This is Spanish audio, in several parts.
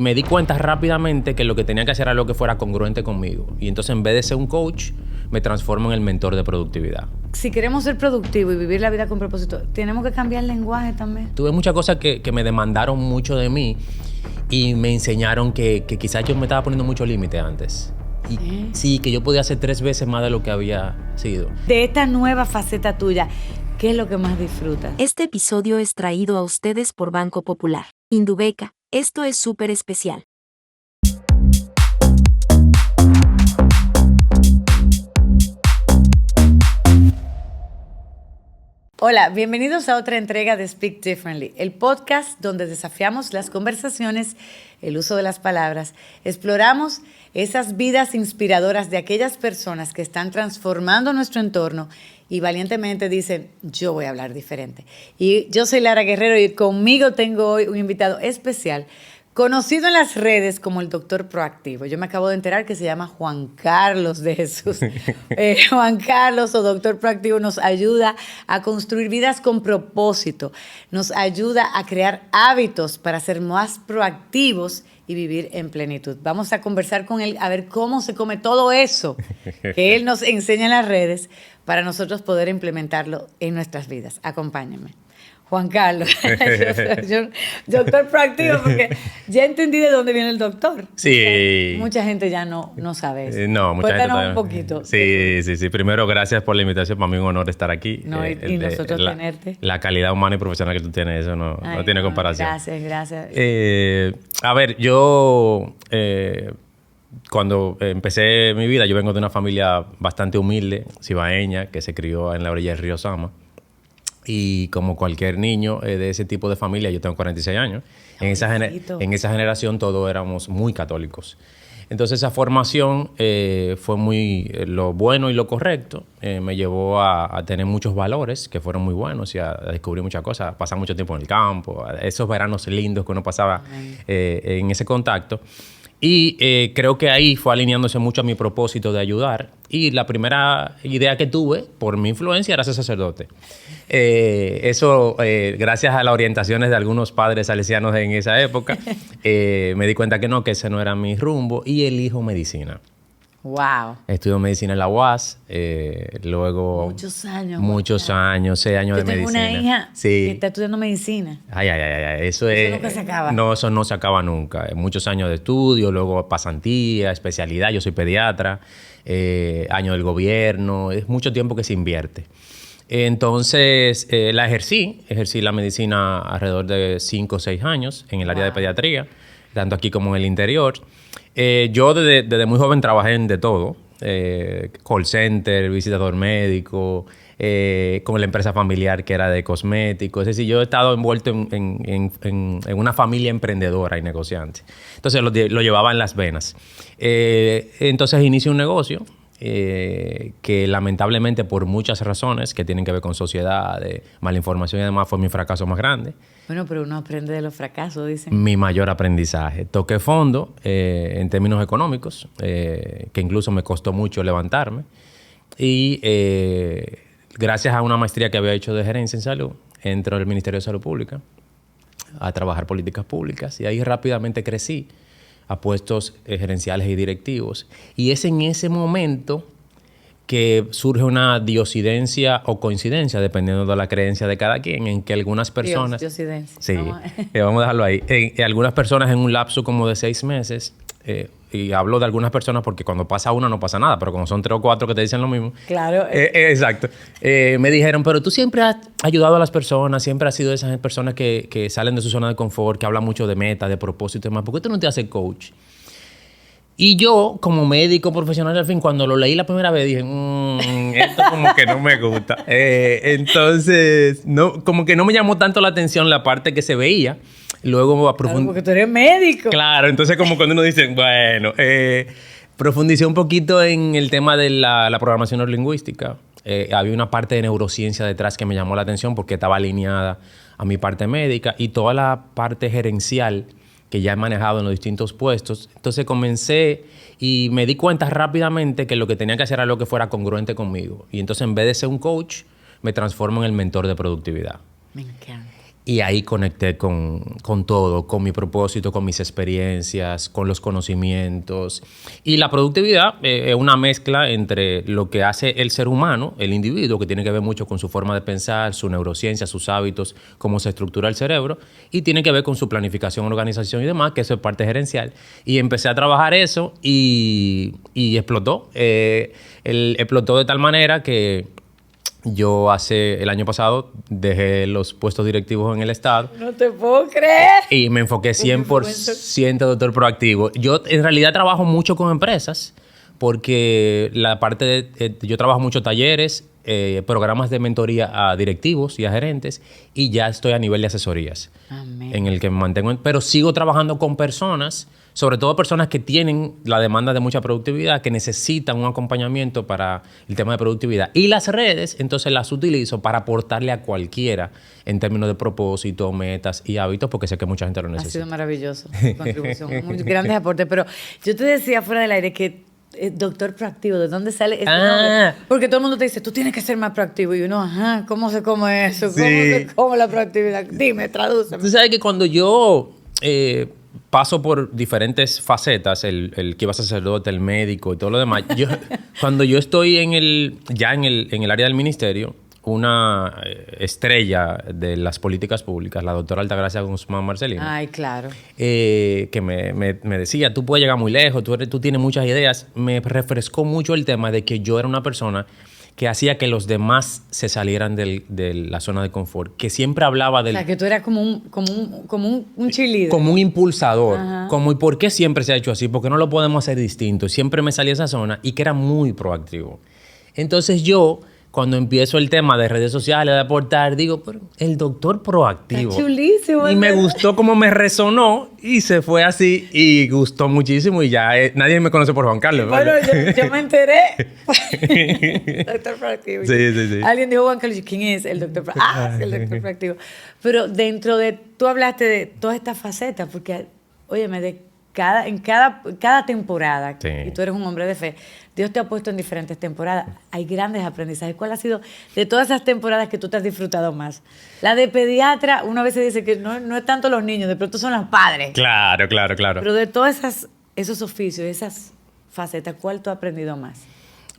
Me di cuenta rápidamente que lo que tenía que hacer era lo que fuera congruente conmigo. Y entonces, en vez de ser un coach, me transformo en el mentor de productividad. Si queremos ser productivos y vivir la vida con propósito, tenemos que cambiar el lenguaje también. Tuve muchas cosas que me demandaron mucho de mí y me enseñaron que quizás yo me estaba poniendo mucho límite antes. Y sí, que yo podía hacer 3 veces más de lo que había sido. De esta nueva faceta tuya, ¿qué es lo que más disfrutas? Este episodio es traído a ustedes por Banco Popular. Indubeca, esto es súper especial. Hola, bienvenidos a otra entrega de Speak Differently, el podcast donde desafiamos las conversaciones, el uso de las palabras, exploramos esas vidas inspiradoras de aquellas personas que están transformando nuestro entorno y valientemente dicen, yo voy a hablar diferente. Y yo soy Lara Guerrero y conmigo tengo hoy un invitado especial, conocido en las redes como el Doctor Proactivo. Yo me acabo de enterar que se llama Juan Carlos de Jesús. Juan Carlos o Doctor Proactivo nos ayuda a construir vidas con propósito, nos ayuda a crear hábitos para ser más proactivos y vivir en plenitud. Vamos a conversar con él a ver cómo se come todo eso que él nos enseña en las redes para nosotros poder implementarlo en nuestras vidas. Acompáñenme. Juan Carlos, yo, Doctor Proactivo, porque ya entendí de dónde viene el doctor. Sí. Mucha gente ya no sabe eso. No, mucha gente Cuéntanos un poquito. Sí. Primero, gracias por la invitación. Para mí es un honor estar aquí. Y nosotros tenerte. La calidad humana y profesional que tú tienes, eso no tiene comparación. Gracias. A ver, yo... cuando empecé mi vida, yo vengo de una familia bastante humilde, cibaeña, que se crió en la orilla del río Sama. Y como cualquier niño de ese tipo de familia, yo tengo 46 años, en esa generación todos éramos muy católicos. Entonces esa formación fue muy lo bueno y lo correcto. Me llevó a tener muchos valores que fueron muy buenos y a descubrir muchas cosas, a pasar mucho tiempo en el campo, esos veranos lindos que uno pasaba en ese contacto. Y creo que ahí fue alineándose mucho a mi propósito de ayudar. Y la primera idea que tuve, por mi influencia, era ser sacerdote. Eso, gracias a las orientaciones de algunos padres salesianos en esa época, me di cuenta que ese no era mi rumbo y elijo medicina. Wow. Estudio medicina en la UAS, luego... Muchos años. 6 años de medicina. Yo tengo una hija que está estudiando medicina. Ay. Eso nunca se acaba. No, eso no se acaba nunca. Muchos años de estudio, luego pasantía, especialidad. Yo soy pediatra, año del gobierno. Es mucho tiempo que se invierte. Entonces, la ejercí la medicina alrededor de 5 o 6 años en el área de pediatría, tanto aquí como en el interior. Yo desde muy joven trabajé en de todo, call center, visitador médico, con la empresa familiar que era de cosméticos. Es decir, yo he estado envuelto en una familia emprendedora y negociante. Entonces lo llevaba en las venas. Entonces inicio un negocio que lamentablemente por muchas razones que tienen que ver con sociedad, mala información y demás, fue mi fracaso más grande. Bueno, pero uno aprende de los fracasos, dicen. Mi mayor aprendizaje. Toqué fondo en términos económicos, que incluso me costó mucho levantarme. Y gracias a una maestría que había hecho de gerencia en salud, entro al Ministerio de Salud Pública a trabajar políticas públicas. Y ahí rápidamente crecí a puestos gerenciales y directivos. Y es en ese momento que surge una diosidencia o coincidencia, dependiendo de la creencia de cada quien, en que algunas personas... Diosidencia. Sí, vamos a dejarlo ahí. Algunas personas en un lapso como de 6 meses, y hablo de algunas personas porque cuando pasa una no pasa nada, pero como son 3 o 4 que te dicen lo mismo... Claro. Exacto. Me dijeron, pero tú siempre has ayudado a las personas, siempre has sido de esas personas que salen de su zona de confort, que hablan mucho de meta, de propósito y demás. ¿Por qué tú no te haces coach? Y yo, como médico profesional, al fin, cuando lo leí la primera vez, dije, esto como que no me gusta. Entonces, como que no me llamó tanto la atención la parte que se veía. Luego Claro, porque tú eres médico. Claro, entonces como cuando uno dice, bueno, profundicé un poquito en el tema de la programación neurolingüística. Había una parte de neurociencia detrás que me llamó la atención porque estaba alineada a mi parte médica y toda la parte gerencial que ya he manejado en los distintos puestos. Entonces comencé y me di cuenta rápidamente que lo que tenía que hacer era lo que fuera congruente conmigo. Y entonces, en vez de ser un coach, me transformo en el mentor de productividad. Me encanta. Y ahí conecté con todo, con mi propósito, con mis experiencias, con los conocimientos. Y la productividad es una mezcla entre lo que hace el ser humano, el individuo, que tiene que ver mucho con su forma de pensar, su neurociencia, sus hábitos, cómo se estructura el cerebro, y tiene que ver con su planificación, organización y demás, que eso es parte gerencial. Y empecé a trabajar eso y explotó. Explotó de tal manera que yo el año pasado dejé los puestos directivos en el Estado. No te puedo creer. Y me enfoqué 100% doctor proactivo. Yo en realidad trabajo mucho con empresas porque yo trabajo mucho talleres, programas de mentoría a directivos y a gerentes y ya estoy a nivel de asesorías. Amén. En el que me mantengo, pero sigo trabajando con personas, sobre todo personas que tienen la demanda de mucha productividad, que necesitan un acompañamiento para el tema de productividad. Y las redes, entonces las utilizo para aportarle a cualquiera en términos de propósito, metas y hábitos, porque sé que mucha gente lo necesita. Ha sido maravilloso tu contribución, muy grandes aportes. Pero yo te decía fuera del aire que doctor proactivo, ¿de dónde sale este nombre? Porque todo el mundo te dice, tú tienes que ser más proactivo. Y uno, ajá, ¿cómo se come eso? Sí. ¿Cómo se come la proactividad? Dime, tradúceme. Tú sabes que cuando yo paso por diferentes facetas, el que iba a ser sacerdote, el médico y todo lo demás, cuando yo estoy en el área del ministerio, una estrella de las políticas públicas, la doctora Altagracia Guzmán Marcelino. Ay, claro. Que me decía, tú puedes llegar muy lejos, tú tienes muchas ideas. Me refrescó mucho el tema de que yo era una persona que hacía que los demás se salieran de la zona de confort, que siempre hablaba del... O sea, que tú eras como un cheerleader. Como un impulsador. Ajá. Como, ¿y por qué siempre se ha hecho así? ¿Por qué no lo podemos hacer distinto? Siempre me salía esa zona y que era muy proactivo. Entonces yo, cuando empiezo el tema de redes sociales, de aportar, digo, pero el doctor proactivo. Está chulísimo. Y me gustó cómo me resonó y se fue así y gustó muchísimo y ya nadie me conoce por Juan Carlos. Bueno, yo me enteré. Doctor proactivo. Sí. Alguien dijo, Juan Carlos, ¿quién es el doctor proactivo? Ah, sí, el doctor proactivo. Pero dentro de, tú hablaste de todas estas facetas, porque, óyeme, en cada temporada, Sí. y tú eres un hombre de fe, Dios te ha puesto en diferentes temporadas. Hay grandes aprendizajes. ¿Cuál ha sido de todas esas temporadas que tú te has disfrutado más? La de pediatra, una vez se dice que no es tanto los niños, de pronto son los padres. Claro. Pero de todos esos oficios, esas facetas, ¿cuál tú has aprendido más?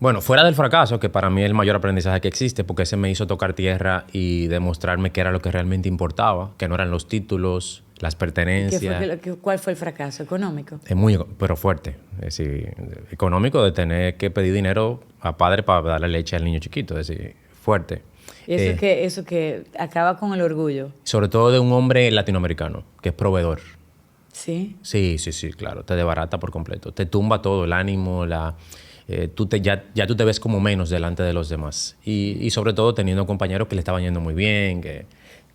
Bueno, fuera del fracaso, que para mí es el mayor aprendizaje que existe, porque ese me hizo tocar tierra y demostrarme que era lo que realmente importaba, que no eran los títulos, las pertenencias. ¿Cuál fue el fracaso económico? Es muy, pero fuerte. Es decir, económico de tener que pedir dinero a padre para darle leche al niño chiquito. Es decir, fuerte. Y eso que acaba con el orgullo. Sobre todo de un hombre latinoamericano, que es proveedor. ¿Sí? Sí, claro. Te desbarata por completo. Te tumba todo, el ánimo, ya tú te ves como menos delante de los demás. Y sobre todo teniendo compañeros que le estaban yendo muy bien, que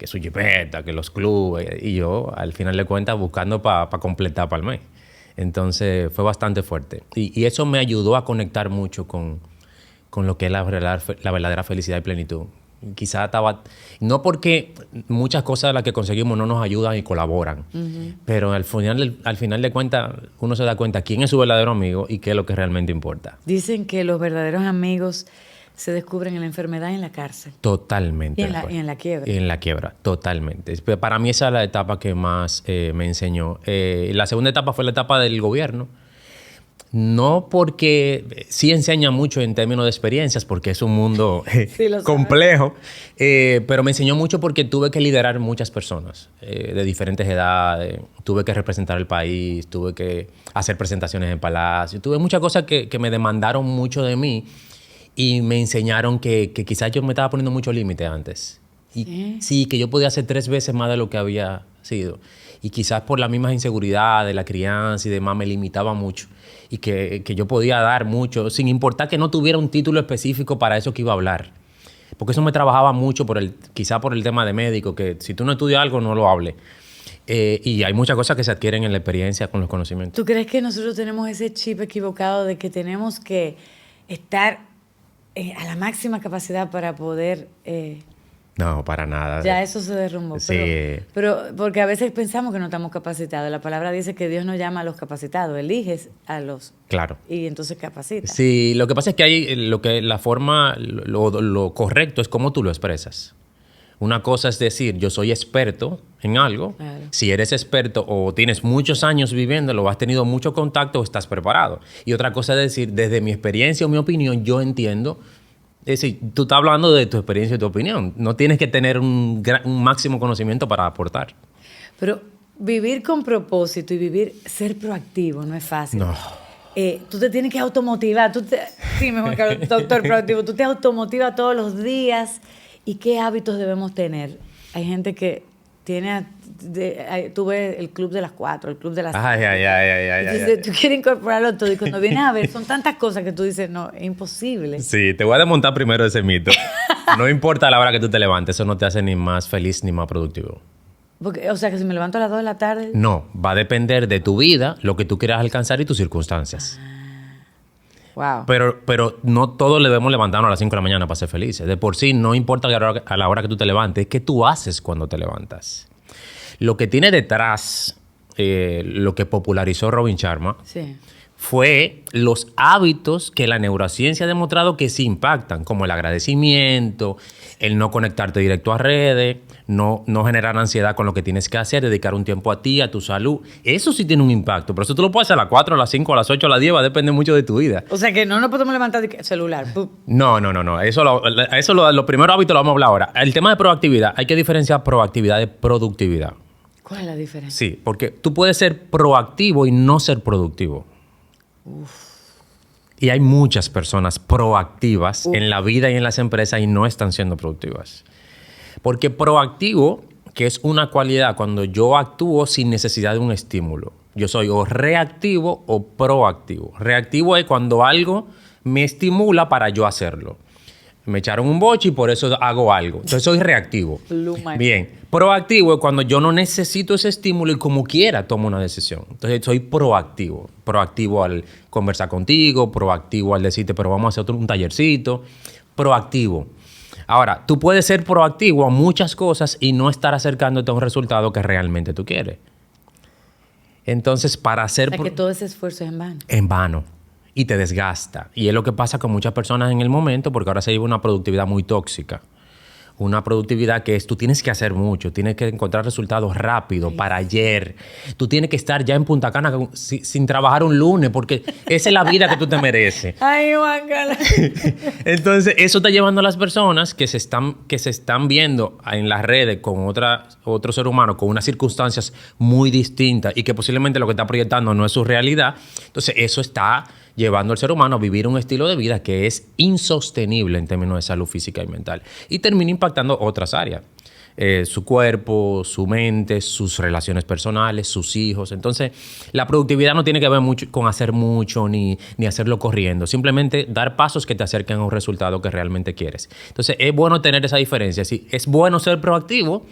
su jipeta, que los clubes. Y yo, al final de cuentas, buscando para completar para el mes. Entonces, fue bastante fuerte. Y eso me ayudó a conectar mucho con lo que es la verdadera felicidad y plenitud. Quizás estaba... No porque muchas cosas de las que conseguimos no nos ayudan y colaboran, pero al final de cuentas uno se da cuenta quién es su verdadero amigo y qué es lo que realmente importa. Dicen que los verdaderos amigos se descubren en la enfermedad y en la cárcel. Totalmente. Y en la quiebra. Y en la quiebra, totalmente. Para mí esa es la etapa que más me enseñó. La segunda etapa fue la etapa del gobierno. No porque sí enseña mucho en términos de experiencias, porque es un mundo complejo, pero me enseñó mucho porque tuve que liderar muchas personas de diferentes edades, tuve que representar el país, tuve que hacer presentaciones en palacio, tuve muchas cosas que me demandaron mucho de mí y me enseñaron que quizás yo me estaba poniendo mucho límite antes. Y sí, que yo podía hacer 3 veces más de lo que había sido. Y quizás por las mismas inseguridades de la crianza y demás me limitaba mucho. Y que yo podía dar mucho, sin importar que no tuviera un título específico para eso que iba a hablar. Porque eso me trabajaba mucho quizás por el tema de médico, que si tú no estudias algo, no lo hables. Y hay muchas cosas que se adquieren en la experiencia con los conocimientos. ¿Tú crees que nosotros tenemos ese chip equivocado de que tenemos que estar a la máxima capacidad para poder... No, para nada. Ya eso se derrumbó. Sí. Pero porque a veces pensamos que no estamos capacitados. La palabra dice que Dios no llama a los capacitados, eliges a los... Claro. Y entonces capacita. Sí, lo que pasa es que hay la forma, lo correcto es cómo tú lo expresas. Una cosa es decir, yo soy experto en algo. Claro. Si eres experto o tienes muchos años viviéndolo, o has tenido mucho contacto, o estás preparado. Y otra cosa es decir, desde mi experiencia o mi opinión, yo entiendo. Es decir, tú estás hablando de tu experiencia y tu opinión. No tienes que tener un máximo conocimiento para aportar. Pero vivir con propósito y ser proactivo no es fácil. No. Tú te tienes que automotivar. Sí, mejor que doctor proactivo. Tú te automotivas todos los días. ¿Y qué hábitos debemos tener? Hay gente que tiene... tú ves el club de las 4, el club de las 5. Ay. Tú quieres incorporarlo todo. Y cuando vienes a ver, son tantas cosas que tú dices, no, es imposible. Sí, te voy a desmontar primero ese mito. No importa la hora que tú te levantes, eso no te hace ni más feliz ni más productivo. Porque, o sea, que si me levanto a las 2 de la tarde... No, va a depender de tu vida, lo que tú quieras alcanzar y tus circunstancias. Wow. Pero no todos debemos levantarnos a las 5 de la mañana para ser felices. De por sí, no importa a la hora que tú te levantes, es qué tú haces cuando te levantas. Lo que tiene detrás, lo que popularizó Robin Sharma, Sí. fue los hábitos que la neurociencia ha demostrado que sí impactan, como el agradecimiento, el no conectarte directo a redes, no generar ansiedad con lo que tienes que hacer, dedicar un tiempo a ti, a tu salud. Eso sí tiene un impacto, pero eso tú lo puedes hacer a las 4, a las 5, a las 8, a las 10, va a depender mucho de tu vida. O sea, que no nos podemos levantar de celular. No. Los primeros hábitos lo vamos a hablar ahora. El tema de proactividad, hay que diferenciar proactividad de productividad. ¿Cuál es la diferencia? Sí, porque tú puedes ser proactivo y no ser productivo. Y hay muchas personas proactivas en la vida y en las empresas y no están siendo productivas. Porque proactivo, que es una cualidad cuando yo actúo sin necesidad de un estímulo. Yo soy o reactivo o proactivo. Reactivo es cuando algo me estimula para yo hacerlo. Me echaron un boche y por eso hago algo. Entonces soy reactivo. Bien. Proactivo es cuando yo no necesito ese estímulo y como quiera tomo una decisión. Entonces soy proactivo. Proactivo al conversar contigo, proactivo al decirte, pero vamos a hacer un tallercito. Proactivo. Ahora, tú puedes ser proactivo a muchas cosas y no estar acercándote a un resultado que realmente tú quieres. Entonces, para hacer... O sea, que todo ese esfuerzo es en vano. En vano. Y te desgasta. Y es lo que pasa con muchas personas en el momento, porque ahora se lleva una productividad muy tóxica. Una productividad que es, tú tienes que hacer mucho, tienes que encontrar resultados rápido, para ayer. Tú tienes que estar ya en Punta Cana sin trabajar un lunes, porque esa es la vida que tú te mereces. Ay, Juan Carlos. Entonces, eso está llevando a las personas que se están viendo en las redes con otro ser humano, con unas circunstancias muy distintas y que posiblemente lo que está proyectando no es su realidad. Entonces, eso está llevando al ser humano a vivir un estilo de vida que es insostenible en términos de salud física y mental. Y termina impactando otras áreas. Su cuerpo, su mente, sus relaciones personales, sus hijos. Entonces, la productividad no tiene que ver mucho con hacer mucho ni hacerlo corriendo. Simplemente dar pasos que te acerquen a un resultado que realmente quieres. Entonces, es bueno tener esa diferencia. Sí, es bueno ser proactivo,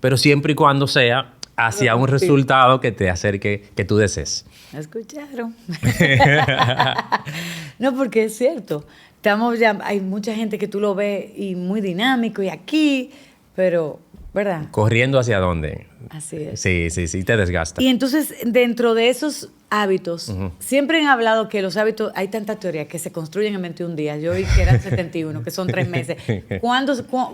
pero siempre y cuando sea hacia un resultado que te acerque, que tú desees. ¿Escucharon? No, porque es cierto. Hay mucha gente que tú lo ves y muy dinámico y aquí, pero, ¿verdad? ¿Corriendo hacia dónde? Así es. Sí, te desgasta. Y entonces, dentro de esos hábitos, siempre han hablado que los hábitos, hay tantas teorías que se construyen en 21 días. Yo vi que eran 71, que son 3 meses.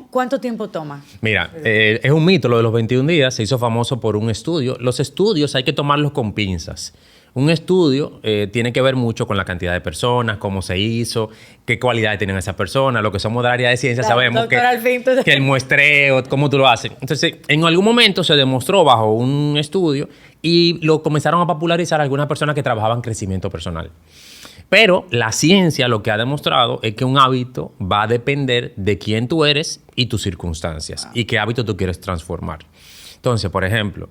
¿Cuánto tiempo toma? Mira, es un mito lo de los 21 días. Se hizo famoso por un estudio. Los estudios hay que tomarlos con pinzas. Un estudio tiene que ver mucho con la cantidad de personas, cómo se hizo, qué cualidades tienen esas personas. Lo que somos del área de ciencia sabemos que el muestreo, cómo tú lo haces. Entonces, en algún momento se demostró bajo un estudio y lo comenzaron a popularizar algunas personas que trabajaban crecimiento personal. Pero la ciencia lo que ha demostrado es que un hábito va a depender de quién tú eres y tus circunstancias y qué hábito tú quieres transformar. Entonces, por ejemplo,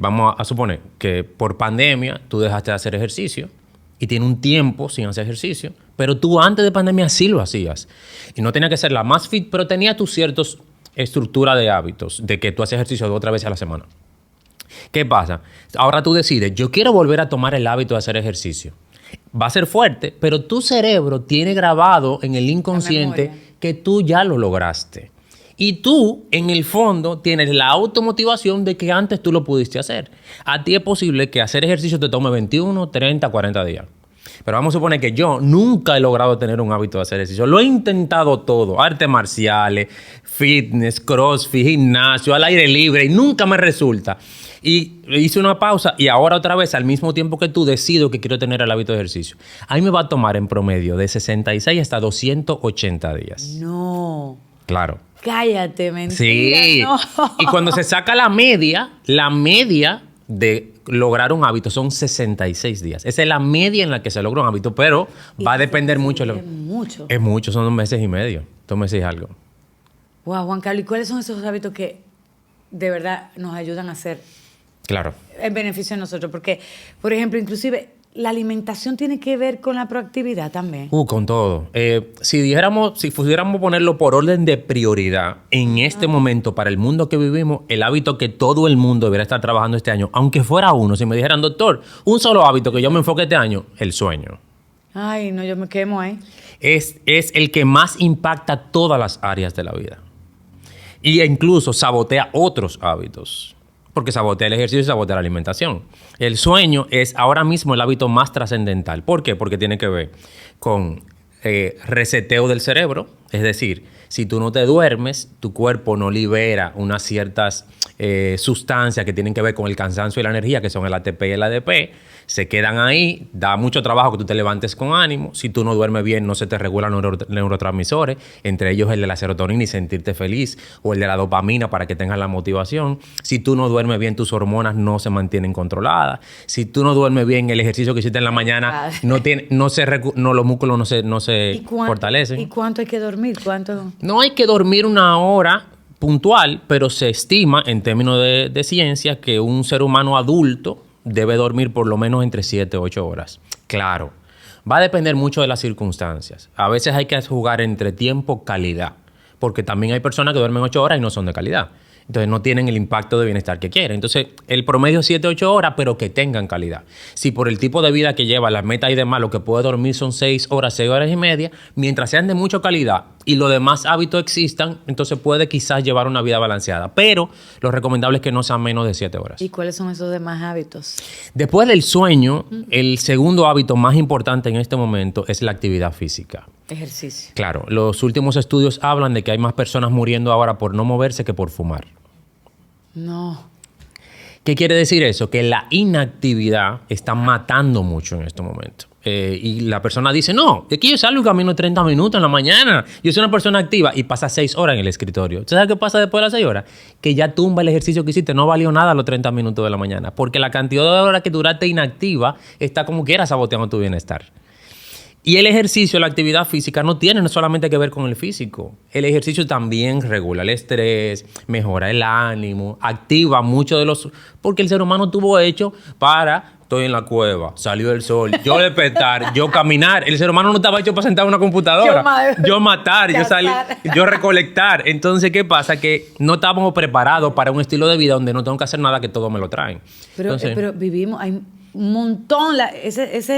vamos a suponer que por pandemia tú dejaste de hacer ejercicio y tienes un tiempo sin hacer ejercicio, pero tú antes de pandemia sí lo hacías. Y no tenía que ser la más fit, pero tenía tus ciertas estructuras de hábitos de que tú haces ejercicio 2 o 3 veces a la semana. ¿Qué pasa? Ahora tú decides, yo quiero volver a tomar el hábito de hacer ejercicio. Va a ser fuerte, pero tu cerebro tiene grabado en el inconsciente que tú ya lo lograste. Y tú, en el fondo, tienes la automotivación de que antes tú lo pudiste hacer. A ti es posible que hacer ejercicio te tome 21, 30, 40 días. Pero vamos a suponer que yo nunca he logrado tener un hábito de hacer ejercicio. Lo he intentado todo. Artes marciales, fitness, crossfit, gimnasio, al aire libre. Y nunca me resulta. Y hice una pausa y ahora otra vez, al mismo tiempo que tú, decido que quiero tener el hábito de ejercicio. A mí me va a tomar en promedio de 66 hasta 280 días. No. Claro. Cállate, mentira. Sí. No. Y cuando se saca la media de lograr un hábito son 66 días. Esa es la media en la que se logra un hábito, pero va a depender mucho. Es mucho. Es mucho, son 2 meses y medio. 2 meses y algo. Wow, Juan Carlos, ¿y cuáles son esos hábitos que de verdad nos ayudan a hacer Claro. en beneficio de nosotros? Porque, por ejemplo, inclusive la alimentación tiene que ver con la proactividad también. Con todo. Si pudiéramos ponerlo por orden de prioridad en este momento para el mundo que vivimos, el hábito que todo el mundo debería estar trabajando este año, aunque fuera uno, si me dijeran, doctor, un solo hábito que yo me enfoque este año, el sueño. Ay, no, yo me quemo ahí. Es el que más impacta todas las áreas de la vida. Y incluso sabotea otros hábitos. Porque sabotea el ejercicio y sabotea la alimentación. El sueño es ahora mismo el hábito más trascendental. ¿Por qué? Porque tiene que ver con reseteo del cerebro. Es decir, si tú no te duermes, tu cuerpo no libera unas ciertas sustancias que tienen que ver con el cansancio y la energía, que son el ATP y el ADP. Se quedan ahí, da mucho trabajo que tú te levantes con ánimo. Si tú no duermes bien, no se te regulan neurotransmisores, entre ellos el de la serotonina y sentirte feliz, o el de la dopamina para que tengas la motivación. Si tú no duermes bien, tus hormonas no se mantienen controladas. Si tú no duermes bien, el ejercicio que hiciste en la mañana los músculos no se fortalecen. ¿Y cuánto hay que dormir? ¿Cuánto? No hay que dormir una hora puntual, pero se estima en términos de ciencia que un ser humano adulto debe dormir por lo menos entre 7 y 8 horas. Claro, va a depender mucho de las circunstancias. A veces hay que jugar entre tiempo-calidad, porque también hay personas que duermen 8 horas y no son de calidad. Entonces no tienen el impacto de bienestar que quieren. Entonces el promedio es 7 8 horas, pero que tengan calidad. Si por el tipo de vida que lleva, las metas y demás, lo que puede dormir son 6 horas, 6 horas y media, mientras sean de mucha calidad y los demás hábitos existan, entonces puede quizás llevar una vida balanceada. Pero lo recomendable es que no sean menos de 7 horas. ¿Y cuáles son esos demás hábitos? Después del sueño, el segundo hábito más importante en este momento es la actividad física. Ejercicio. Claro, los últimos estudios hablan de que hay más personas muriendo ahora por no moverse que por fumar. No. ¿Qué quiere decir eso? Que la inactividad está matando mucho en este momento. Y la persona dice, no, es que yo salgo y camino 30 minutos en la mañana. Yo soy una persona activa y pasa 6 horas en el escritorio. ¿Usted sabe qué pasa después de las 6 horas? Que ya tumba el ejercicio que hiciste. No valió nada los 30 minutos de la mañana. Porque la cantidad de horas que duraste inactiva está como quiera saboteando tu bienestar. Y el ejercicio, la actividad física, no solamente que ver con el físico. El ejercicio también regula el estrés, mejora el ánimo, activa mucho de los... Porque el ser humano tuvo hecho para... Estoy en la cueva, salió el sol, yo despertar, yo caminar. El ser humano no estaba hecho para sentar en una computadora. Yo matar, yo salir, yo recolectar. Entonces, ¿qué pasa? Que no estábamos preparados para un estilo de vida donde no tengo que hacer nada, que todo me lo traen. Pero vivimos... Hay un montón... Ese es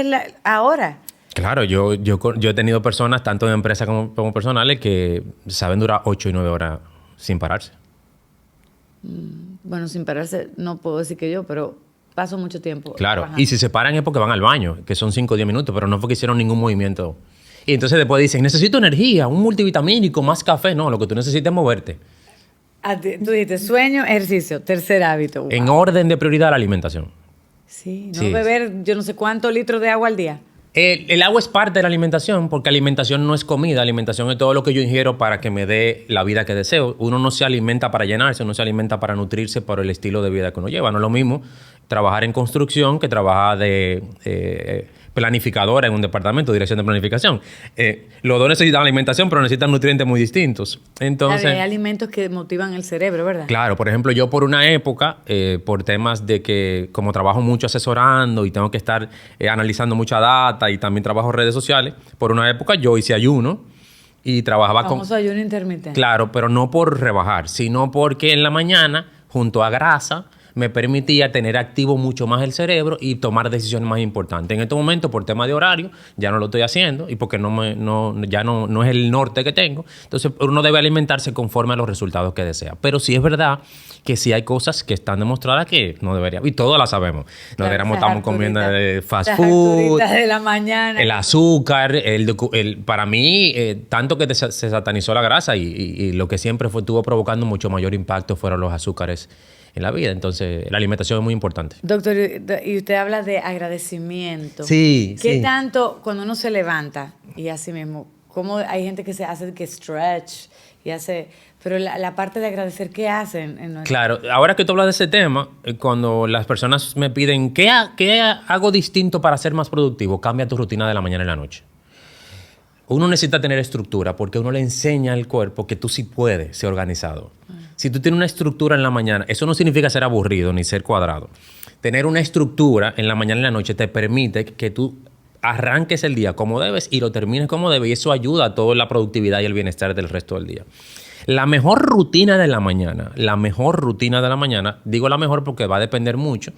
ahora... Claro, yo he tenido personas, tanto en empresas como personales, que saben durar 8 y 9 horas sin pararse. Bueno, sin pararse, no puedo decir que yo, pero paso mucho tiempo. Claro, trabajando. y si se paran es porque van al baño, que son 5 o 10 minutos, pero no porque hicieron ningún movimiento. Y entonces después dicen, necesito energía, un multivitamínico, más café. No, lo que tú necesitas es moverte. Tú dijiste sueño, ejercicio, tercer hábito. Wow. En orden de prioridad, la alimentación. Sí, no Sí. beber yo no sé cuántos litros de agua al día. El agua es parte de la alimentación, porque alimentación no es comida, alimentación es todo lo que yo ingiero para que me dé la vida que deseo. Uno no se alimenta para llenarse, uno se alimenta para nutrirse por el estilo de vida que uno lleva. No es lo mismo trabajar en construcción que trabajar de planificadora en un departamento, dirección de planificación. Los dos necesitan alimentación, pero necesitan nutrientes muy distintos. Entonces, Hay alimentos que motivan el cerebro, ¿verdad? claro, por ejemplo, yo por una época, por temas de que como trabajo mucho asesorando y tengo que estar analizando mucha data y también trabajo en redes sociales, por una época yo hice ayuno y trabajaba con... Famoso ayuno intermitente. Claro, pero no por rebajar, sino porque en la mañana, junto a grasa, me permitía tener activo mucho más el cerebro y tomar decisiones más importantes. En este momento, por tema de horario, ya no lo estoy haciendo y porque ya no es el norte que tengo. Entonces, uno debe alimentarse conforme a los resultados que desea. Pero sí es verdad que sí hay cosas que están demostradas que no deberíamos, y todas las sabemos. No deberíamos estar comiendo fast food, de la mañana, el azúcar, para mí, tanto que se satanizó la grasa y lo que siempre estuvo provocando mucho mayor impacto fueron los azúcares en la vida. Entonces, la alimentación es muy importante. Doctor, y usted habla de agradecimiento. Sí, ¿Qué tanto cuando uno se levanta y así mismo, cómo hay gente que se hace que stretch y hace, pero la parte de agradecer, ¿qué hacen? Claro, ahora que tú hablas de ese tema, cuando las personas me piden, ¿qué hago distinto para ser más productivo? Cambia tu rutina de la mañana y la noche. Uno necesita tener estructura porque uno le enseña al cuerpo que tú sí puedes ser organizado. Si tú tienes una estructura en la mañana, eso no significa ser aburrido ni ser cuadrado. Tener una estructura en la mañana y la noche te permite que tú arranques el día como debes y lo termines como debes, y eso ayuda a toda la productividad y el bienestar del resto del día. La mejor rutina de la mañana, digo la mejor porque va a depender mucho.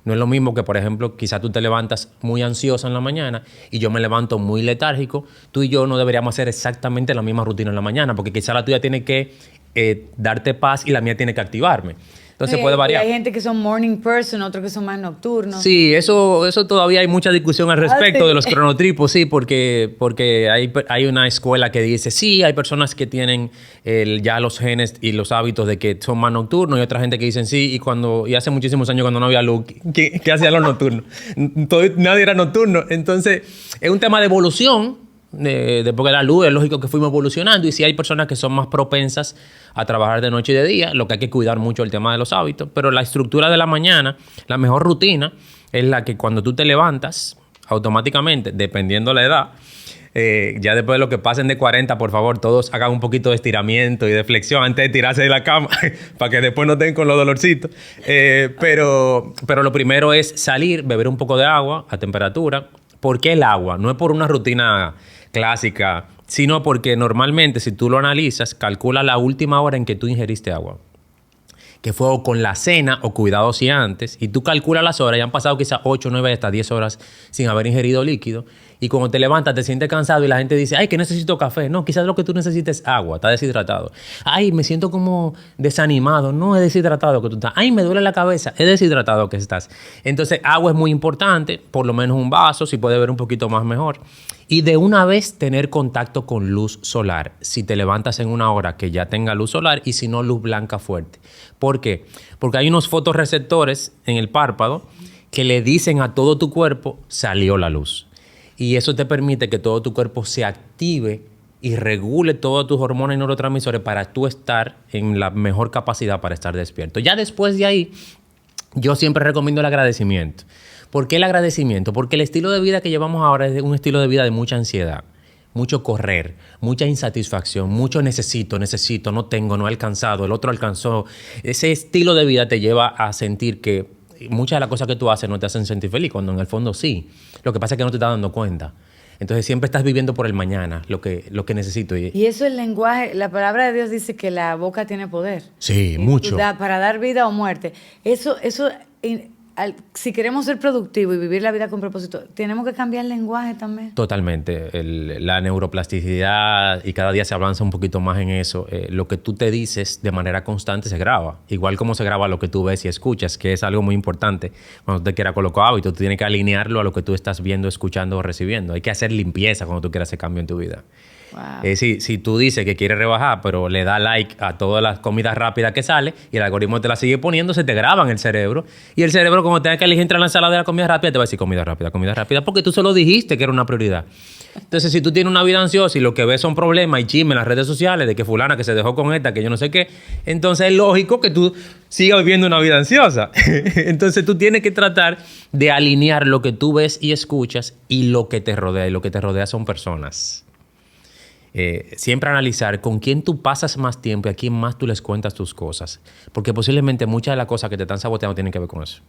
No es lo mismo que, por ejemplo, quizás tú te levantas muy ansiosa en la mañana y yo me levanto muy letárgico. Tú y yo no deberíamos hacer exactamente la misma rutina en la mañana, porque quizás la tuya tiene que darte paz y la mía tiene que activarme. Entonces puede variar. Hay gente que son morning person, otros que son más nocturnos. Sí, eso todavía hay mucha discusión al respecto sí. de los cronotipos, sí, porque hay una escuela que dice, sí, hay personas que tienen ya los genes y los hábitos de que son más nocturnos, y otra gente que dicen sí, y hace muchísimos años cuando no había luz, ¿qué hacían los nocturnos? Nadie era nocturno. Entonces, es un tema de evolución. Porque la luz es lógico que fuimos evolucionando, y si hay personas que son más propensas a trabajar de noche y de día, lo que hay que cuidar mucho el tema de los hábitos. Pero la estructura de la mañana, la mejor rutina es la que cuando tú te levantas automáticamente, dependiendo la edad, ya después de lo que pasen de 40, por favor, todos hagan un poquito de estiramiento y de flexión antes de tirarse de la cama para que después no estén con los dolorcitos. Pero lo primero es salir, beber un poco de agua a temperatura. ¿Por qué el agua? No es por una rutina clásica, sino porque normalmente, si tú lo analizas, calcula la última hora en que tú ingeriste agua, que fue o con la cena o cuidado si antes, y tú calculas las horas y han pasado quizás 8, 9, hasta 10 horas sin haber ingerido líquido, y cuando te levantas te sientes cansado y la gente dice, ay, que necesito café. No, quizás lo que tú necesites es agua, estás deshidratado. Ay, me siento como desanimado. No, es deshidratado que tú estás. Ay, me duele la cabeza, es deshidratado que estás. Entonces, agua es muy importante, por lo menos un vaso, si puede ver un poquito más mejor. Y de una vez tener contacto con luz solar. Si te levantas en una hora que ya tenga luz solar, y si no, luz blanca fuerte. ¿Por qué? Porque hay unos fotorreceptores en el párpado que le dicen a todo tu cuerpo, salió la luz. Y eso te permite que todo tu cuerpo se active y regule todas tus hormonas y neurotransmisores para tú estar en la mejor capacidad para estar despierto. Ya después de ahí, yo siempre recomiendo el agradecimiento. ¿Por qué el agradecimiento? Porque el estilo de vida que llevamos ahora es un estilo de vida de mucha ansiedad, mucho correr, mucha insatisfacción, mucho necesito, no tengo, no he alcanzado, el otro alcanzó. Ese estilo de vida te lleva a sentir que muchas de las cosas que tú haces no te hacen sentir feliz, cuando en el fondo sí. Lo que pasa es que no te estás dando cuenta. Entonces siempre estás viviendo por el mañana, lo que necesito. Y eso el lenguaje, la palabra de Dios dice que la boca tiene poder. Sí, mucho. Para dar vida o muerte. Si queremos ser productivos y vivir la vida con propósito, tenemos que cambiar el lenguaje también. Totalmente. La neuroplasticidad, y cada día se avanza un poquito más en eso. Lo que tú te dices de manera constante se graba. Igual como se graba lo que tú ves y escuchas, que es algo muy importante. Cuando te quieras colocar hábitos, tú tienes que alinearlo a lo que tú estás viendo, escuchando o recibiendo. Hay que hacer limpieza cuando tú quieras ese cambio en tu vida. Wow. Si tú dices que quieres rebajar, pero le da like a todas las comidas rápidas que sale y el algoritmo te la sigue poniendo, se te graba en el cerebro. Y el cerebro, como tenga que elegir entre la ensalada de la comida rápida, te va a decir comida rápida, porque tú solo dijiste que era una prioridad. Entonces, si tú tienes una vida ansiosa y lo que ves son problemas y chismes en las redes sociales de que fulana que se dejó con esta, que yo no sé qué, entonces es lógico que tú sigas viviendo una vida ansiosa. Entonces, tú tienes que tratar de alinear lo que tú ves y escuchas y lo que te rodea. Y lo que te rodea son personas. Siempre analizar con quién tú pasas más tiempo y a quién más tú les cuentas tus cosas. Porque posiblemente muchas de las cosas que te están saboteando tienen que ver con eso.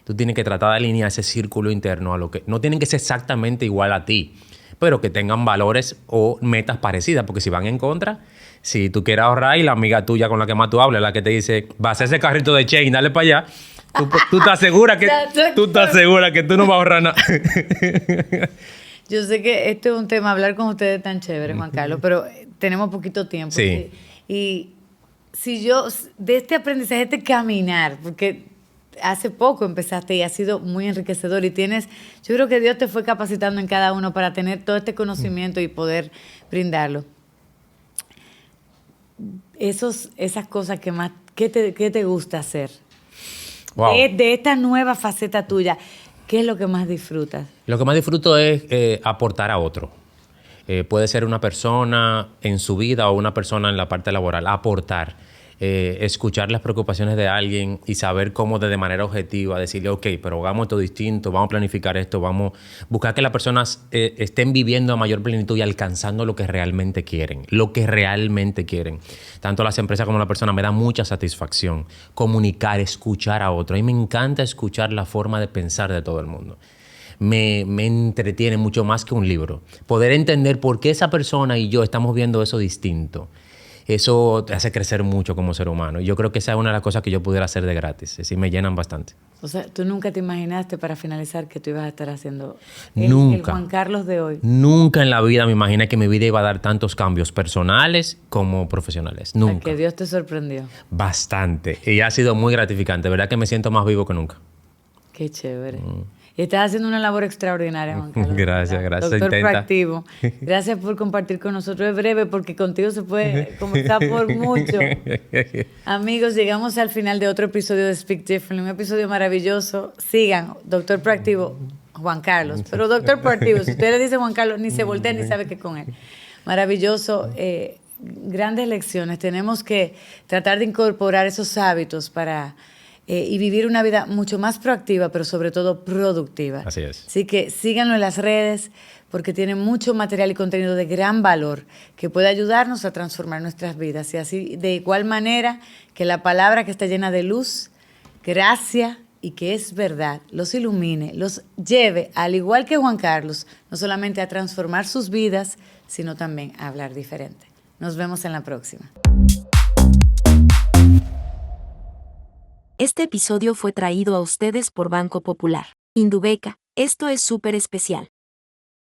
Tú tienes que tratar de alinear ese círculo interno a lo que... No tienen que ser exactamente igual a ti, pero que tengan valores o metas parecidas. Porque si van en contra, si tú quieres ahorrar y la amiga tuya con la que más tú hablas, la que te dice, vas a ese carrito de chain, dale para allá, ¿Tú estás segura que tú no vas a ahorrar nada? Yo sé que este es un tema, hablar con ustedes tan chévere, Juan Carlos, pero tenemos poquito tiempo. Sí. Y si yo, de este aprendizaje, este caminar, porque hace poco empezaste y ha sido muy enriquecedor y tienes, yo creo que Dios te fue capacitando en cada uno para tener todo este conocimiento y poder brindarlo. Esas cosas que más, ¿qué te gusta hacer? Wow. De esta nueva faceta tuya, ¿qué es lo que más disfrutas? Lo que más disfruto es aportar a otro. Puede ser una persona en su vida o una persona en la parte laboral. Aportar. Escuchar las preocupaciones de alguien y saber cómo de manera objetiva decirle, ok, pero hagamos esto distinto, vamos a planificar esto, vamos a buscar que las personas estén viviendo a mayor plenitud y alcanzando lo que realmente quieren. Lo que realmente quieren. Tanto las empresas como la persona me da mucha satisfacción. Comunicar, escuchar a otro. A mí me encanta escuchar la forma de pensar de todo el mundo. Me entretiene mucho más que un libro. Poder entender por qué esa persona y yo estamos viendo eso distinto. Eso te hace crecer mucho como ser humano. Y yo creo que esa es una de las cosas que yo pudiera hacer de gratis. Es decir, me llenan bastante. O sea, ¿tú nunca te imaginaste, para finalizar, que tú ibas a estar haciendo Nunca. el Juan Carlos de hoy? Nunca en la vida me imaginé que mi vida iba a dar tantos cambios personales como profesionales. Nunca. O sea, que Dios te sorprendió. Bastante. Y ha sido muy gratificante. ¿Verdad que me siento más vivo que nunca? Qué chévere. Y estás haciendo una labor extraordinaria, Juan Carlos. Gracias. Doctor Intenta. Proactivo. Gracias por compartir con nosotros. Es breve porque contigo se puede conversar por mucho. Amigos, llegamos al final de otro episodio de Speak Differently. Un episodio maravilloso. Sigan, Doctor Proactivo, Juan Carlos. Pero Doctor Proactivo, si usted le dice Juan Carlos, ni se voltea ni sabe qué con él. Maravilloso. Grandes lecciones. Tenemos que tratar de incorporar esos hábitos para... y vivir una vida mucho más proactiva, pero sobre todo productiva. Así es. Así que síganlo en las redes porque tiene mucho material y contenido de gran valor que puede ayudarnos a transformar nuestras vidas. Y así, de igual manera, que la palabra que está llena de luz, gracia y que es verdad, los ilumine, los lleve, al igual que Juan Carlos, no solamente a transformar sus vidas, sino también a hablar diferente. Nos vemos en la próxima. Este episodio fue traído a ustedes por Banco Popular. Indubeca, esto es súper especial.